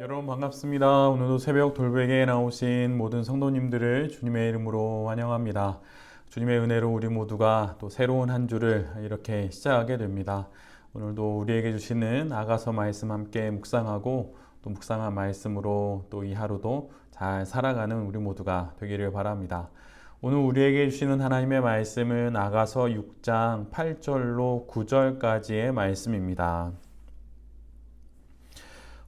여러분 반갑습니다. 오늘도 새벽 돌베개에 나오신 모든 성도님들을 주님의 이름으로 환영합니다. 주님의 은혜로 우리 모두가 또 새로운 한 주를 이렇게 시작하게 됩니다. 오늘도 우리에게 주시는 아가서 말씀 함께 묵상하고 또 묵상한 말씀으로 또 이 하루도 잘 살아가는 우리 모두가 되기를 바랍니다. 오늘 우리에게 주시는 하나님의 말씀은 아가서 6장 8절로 9절까지의 말씀입니다.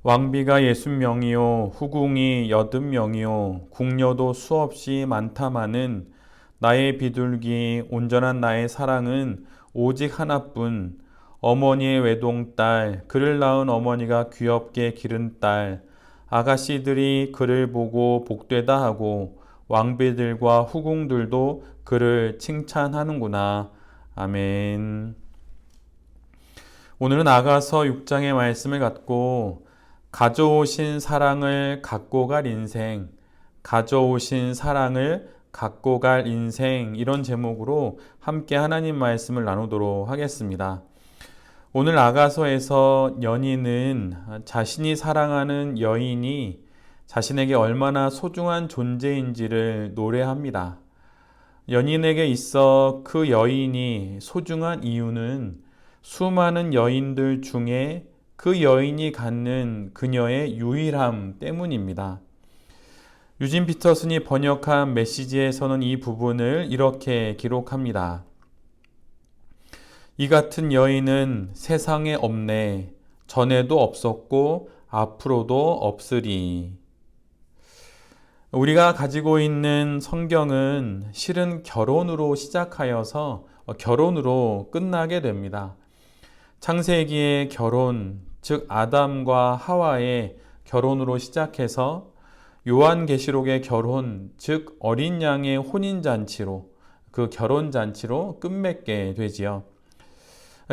왕비가 60명이요 후궁이 80명이요 궁녀도 수없이 많다마는 나의 비둘기 온전한 나의 사랑은 오직 하나뿐 어머니의 외동딸 그를 낳은 어머니가 귀엽게 기른 딸 아가씨들이 그를 보고 복되다 하고 왕비들과 후궁들도 그를 칭찬하는구나. 아멘. 오늘은 아가서 6장의 말씀을 갖고 가져오신 사랑을 갖고 갈 인생, 가져오신 사랑을 갖고 갈 인생 이런 제목으로 함께 하나님 말씀을 나누도록 하겠습니다. 오늘 아가서에서 연인은 자신이 사랑하는 여인이 자신에게 얼마나 소중한 존재인지를 노래합니다. 연인에게 있어 그 여인이 소중한 이유는 수많은 여인들 중에 그 여인이 갖는 그녀의 유일함 때문입니다. 유진 피터슨이 번역한 메시지에서는 이 부분을 이렇게 기록합니다. 이 같은 여인은 세상에 없네. 전에도 없었고 앞으로도 없으리. 우리가 가지고 있는 성경은 실은 결혼으로 시작하여서 결혼으로 끝나게 됩니다. 창세기의 결혼, 즉 아담과 하와의 결혼으로 시작해서 요한계시록의 결혼, 즉 어린 양의 혼인잔치로 그 결혼잔치로 끝맺게 되지요.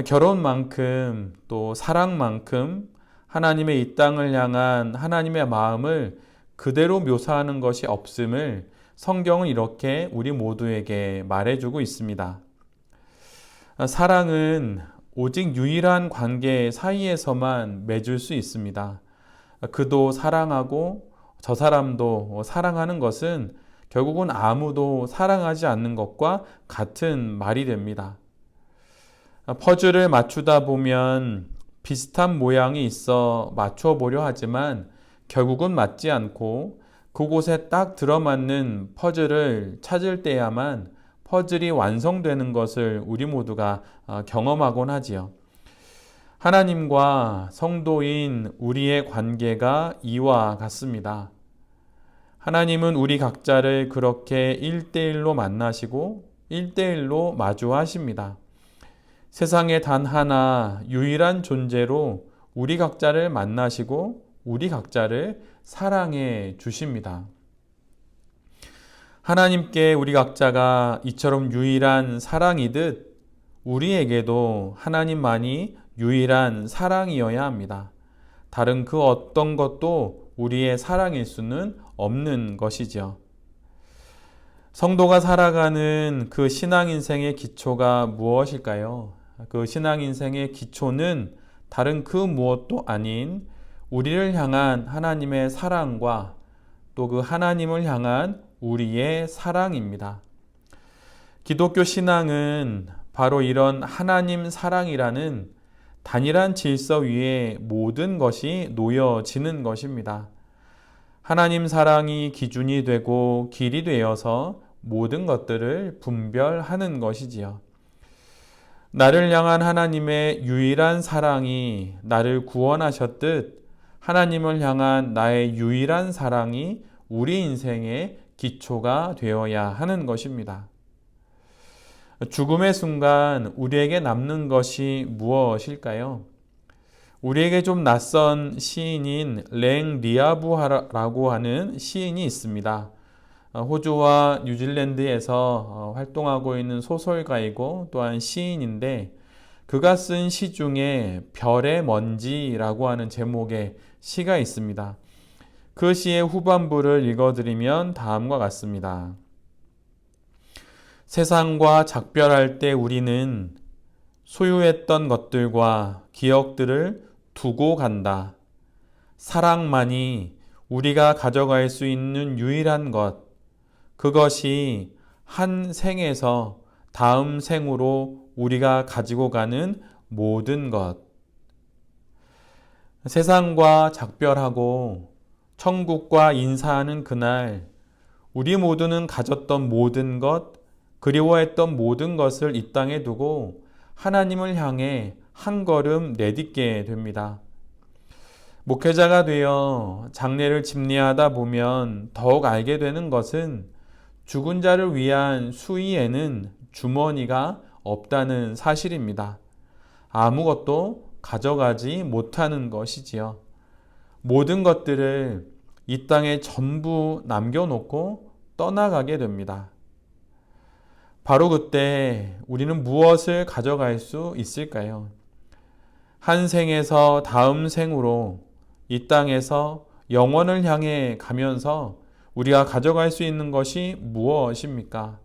결혼만큼 또 사랑만큼 하나님의 이 땅을 향한 하나님의 마음을 그대로 묘사하는 것이 없음을 성경은 이렇게 우리 모두에게 말해주고 있습니다. 사랑은 오직 유일한 관계 사이에서만 맺을 수 있습니다. 그도 사랑하고 저 사람도 사랑하는 것은 결국은 아무도 사랑하지 않는 것과 같은 말이 됩니다. 퍼즐을 맞추다 보면 비슷한 모양이 있어 맞춰 보려 하지만 결국은 맞지 않고 그곳에 딱 들어맞는 퍼즐을 찾을 때야만 퍼즐이 완성되는 것을 우리 모두가 경험하곤 하지요. 하나님과 성도인 우리의 관계가 이와 같습니다. 하나님은 우리 각자를 그렇게 1대1로 만나시고 1대1로 마주하십니다. 세상에 단 하나 유일한 존재로 우리 각자를 만나시고 우리 각자를 사랑해 주십니다. 하나님께 우리 각자가 이처럼 유일한 사랑이듯 우리에게도 하나님만이 유일한 사랑이어야 합니다. 다른 그 어떤 것도 우리의 사랑일 수는 없는 것이죠. 성도가 살아가는 그 신앙인생의 기초가 무엇일까요? 그 신앙인생의 기초는 다른 그 무엇도 아닌 우리를 향한 하나님의 사랑과 또 그 하나님을 향한 우리의 사랑입니다. 기독교 신앙은 바로 이런 하나님 사랑이라는 단일한 질서 위에 모든 것이 놓여지는 것입니다. 하나님 사랑이 기준이 되고 길이 되어서 모든 것들을 분별하는 것이지요. 나를 향한 하나님의 유일한 사랑이 나를 구원하셨듯 하나님을 향한 나의 유일한 사랑이 우리 인생의 기초가 되어야 하는 것입니다. 죽음의 순간 우리에게 남는 것이 무엇일까요? 우리에게 좀 낯선 시인인 랭 리아부라고 하는 시인이 있습니다. 호주와 뉴질랜드에서 활동하고 있는 소설가이고 또한 시인인데 그가 쓴 시 중에 별의 먼지라고 하는 제목의 시가 있습니다. 그 시의 후반부를 읽어드리면 다음과 같습니다. 세상과 작별할 때 우리는 소유했던 것들과 기억들을 두고 간다. 사랑만이 우리가 가져갈 수 있는 유일한 것, 그것이 한 생에서 다음 생으로 우리가 가지고 가는 모든 것. 세상과 작별하고 천국과 인사하는 그날, 우리 모두는 가졌던 모든 것, 그리워했던 모든 것을 이 땅에 두고 하나님을 향해 한 걸음 내딛게 됩니다. 목회자가 되어 장례를 집례하다 보면 더욱 알게 되는 것은 죽은 자를 위한 수의에는 주머니가 없다는 사실입니다. 아무것도 가져가지 못하는 것이지요. 모든 것들을 이 땅에 전부 남겨놓고 떠나가게 됩니다. 바로 그때 우리는 무엇을 가져갈 수 있을까요? 한 생에서 다음 생으로 이 땅에서 영원을 향해 가면서 우리가 가져갈 수 있는 것이 무엇입니까?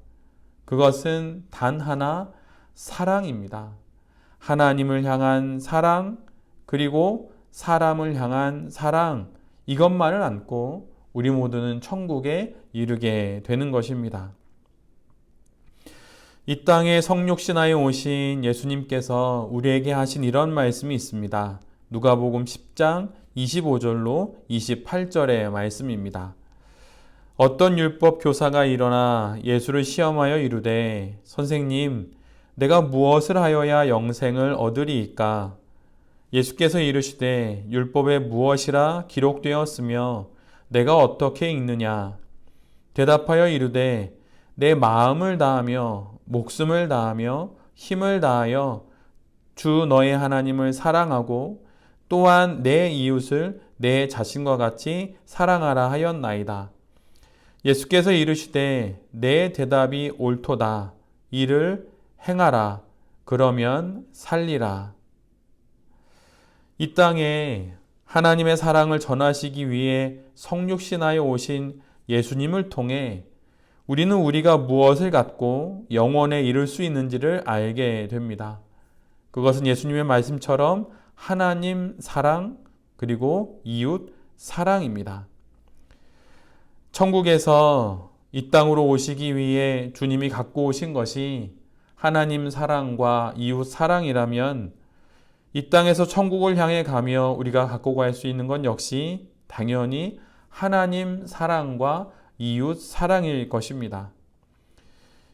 그것은 단 하나, 사랑입니다. 하나님을 향한 사랑, 그리고 사람을 향한 사랑, 이것만을 안고 우리 모두는 천국에 이르게 되는 것입니다. 이 땅에 성육신하여 오신 예수님께서 우리에게 하신 이런 말씀이 있습니다. 누가복음 10장 25절로 28절의 말씀입니다. 어떤 율법 교사가 일어나 예수를 시험하여 이르되 선생님, 내가 무엇을 하여야 영생을 얻으리이까? 예수께서 이르시되 율법에 무엇이라 기록되었으며 내가 어떻게 읽느냐? 대답하여 이르되 내 마음을 다하며 목숨을 다하며 힘을 다하여 주 너의 하나님을 사랑하고 또한 내 이웃을 내 자신과 같이 사랑하라 하였나이다. 예수께서 이르시되 내 대답이 옳도다. 이를 행하라. 그러면 살리라. 이 땅에 하나님의 사랑을 전하시기 위해 성육신하여 오신 예수님을 통해 우리는 우리가 무엇을 갖고 영원에 이룰 수 있는지를 알게 됩니다. 그것은 예수님의 말씀처럼 하나님 사랑 그리고 이웃 사랑입니다. 천국에서 이 땅으로 오시기 위해 주님이 갖고 오신 것이 하나님 사랑과 이웃 사랑이라면 이 땅에서 천국을 향해 가며 우리가 갖고 갈 수 있는 건 역시 당연히 하나님 사랑과 이웃 사랑일 것입니다.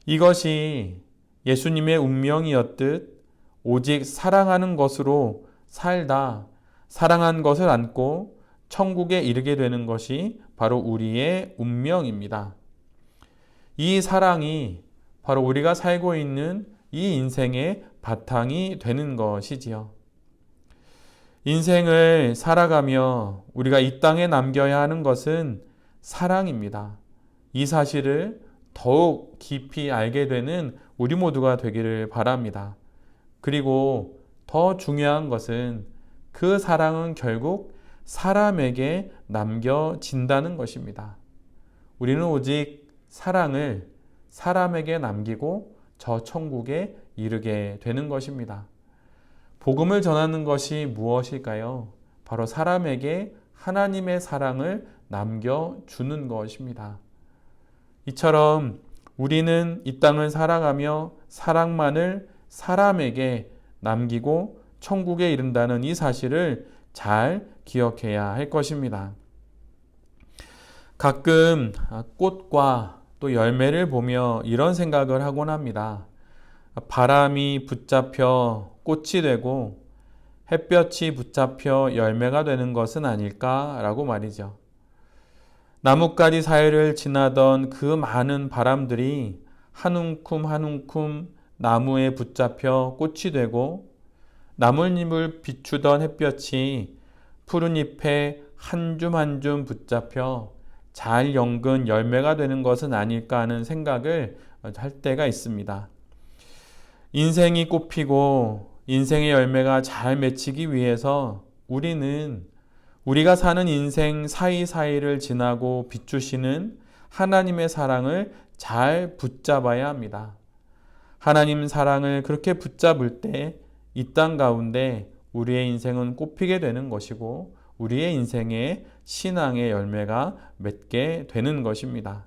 이것이 예수님의 운명이었듯 오직 사랑하는 것으로 살다 사랑한 것을 안고 천국에 이르게 되는 것이 바로 우리의 운명입니다. 이 사랑이 바로 우리가 살고 있는 이 인생의 바탕이 되는 것이지요. 인생을 살아가며 우리가 이 땅에 남겨야 하는 것은 사랑입니다. 이 사실을 더욱 깊이 알게 되는 우리 모두가 되기를 바랍니다. 그리고 더 중요한 것은 그 사랑은 결국 사람에게 남겨진다는 것입니다. 우리는 오직 사랑을 사람에게 남기고 저 천국에 이르게 되는 것입니다. 복음을 전하는 것이 무엇일까요? 바로 사람에게 하나님의 사랑을 남겨주는 것입니다. 이처럼 우리는 이 땅을 살아가며 사랑만을 사람에게 남기고 천국에 이른다는 이 사실을 잘 기억해야 할 것입니다. 가끔 꽃과 또 열매를 보며 이런 생각을 하곤 합니다. 바람이 붙잡혀 꽃이 되고 햇볕이 붙잡혀 열매가 되는 것은 아닐까라고 말이죠. 나뭇가지 사이를 지나던 그 많은 바람들이 한 움큼 한 움큼 나무에 붙잡혀 꽃이 되고 나뭇잎을 비추던 햇볕이 푸른 잎에 한 줌 한 줌 붙잡혀 잘 연근 열매가 되는 것은 아닐까 하는 생각을 할 때가 있습니다. 인생이 꽃피고 인생의 열매가 잘 맺히기 위해서 우리는 우리가 사는 인생 사이사이를 지나고 비추시는 하나님의 사랑을 잘 붙잡아야 합니다. 하나님 사랑을 그렇게 붙잡을 때 이 땅 가운데 우리의 인생은 꽃피게 되는 것이고 우리의 인생의 신앙의 열매가 맺게 되는 것입니다.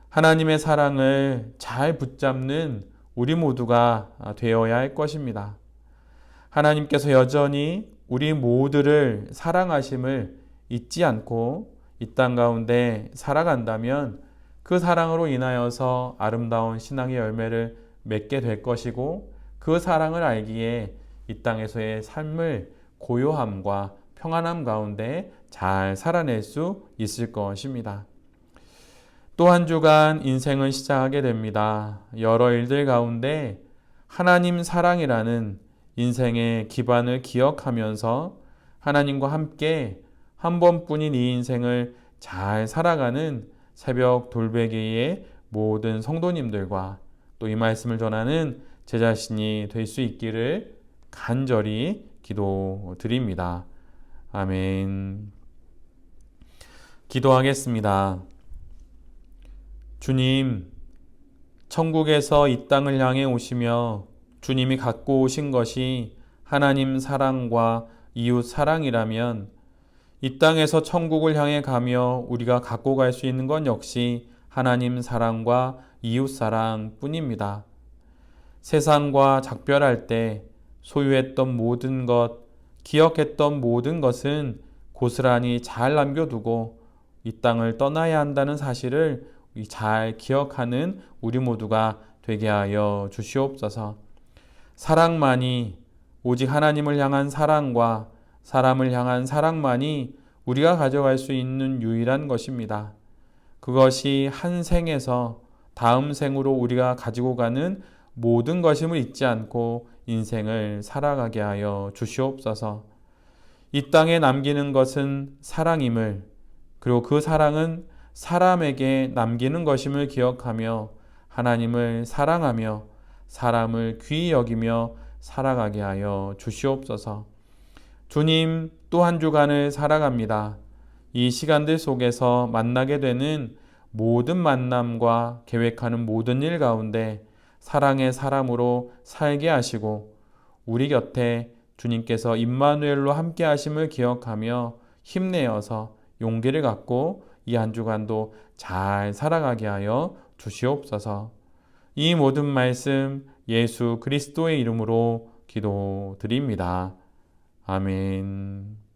하나님의 사랑을 잘 붙잡는 우리 모두가 되어야 할 것입니다. 하나님께서 여전히 우리 모두를 사랑하심을 잊지 않고 이 땅 가운데 살아간다면 그 사랑으로 인하여서 아름다운 신앙의 열매를 맺게 될 것이고, 그 사랑을 알기에 이 땅에서의 삶을 고요함과 평안함 가운데 잘 살아낼 수 있을 것입니다. 또 한 주간 인생을 시작하게 됩니다. 여러 일들 가운데 하나님 사랑이라는 인생의 기반을 기억하면서 하나님과 함께 한 번뿐인 이 인생을 잘 살아가는 새벽 돌베개의 모든 성도님들과 또 이 말씀을 전하는 제 자신이 될 수 있기를 간절히 기도드립니다. 아멘. 기도하겠습니다. 주님, 천국에서 이 땅을 향해 오시며 주님이 갖고 오신 것이 하나님 사랑과 이웃 사랑이라면 이 땅에서 천국을 향해 가며 우리가 갖고 갈 수 있는 건 역시 하나님 사랑과 이웃 사랑 뿐입니다. 세상과 작별할 때 소유했던 모든 것, 기억했던 모든 것은 고스란히 잘 남겨두고 이 땅을 떠나야 한다는 사실을 잘 기억하는 우리 모두가 되게 하여 주시옵소서. 사랑만이, 오직 하나님을 향한 사랑과 사람을 향한 사랑만이 우리가 가져갈 수 있는 유일한 것입니다. 그것이 한 생에서 다음 생으로 우리가 가지고 가는 모든 것임을 잊지 않고 인생을 살아가게 하여 주시옵소서. 이 땅에 남기는 것은 사랑임을, 그리고 그 사랑은 사람에게 남기는 것임을 기억하며 하나님을 사랑하며 사람을 귀히 여기며 살아가게 하여 주시옵소서. 주님, 또 한 주간을 살아갑니다. 이 시간들 속에서 만나게 되는 모든 만남과 계획하는 모든 일 가운데 사랑의 사람으로 살게 하시고 우리 곁에 주님께서 임마누엘로 함께 하심을 기억하며 힘내어서 용기를 갖고 이 한 주간도 잘 살아가게 하여 주시옵소서. 이 모든 말씀 예수 그리스도의 이름으로 기도드립니다. 아멘.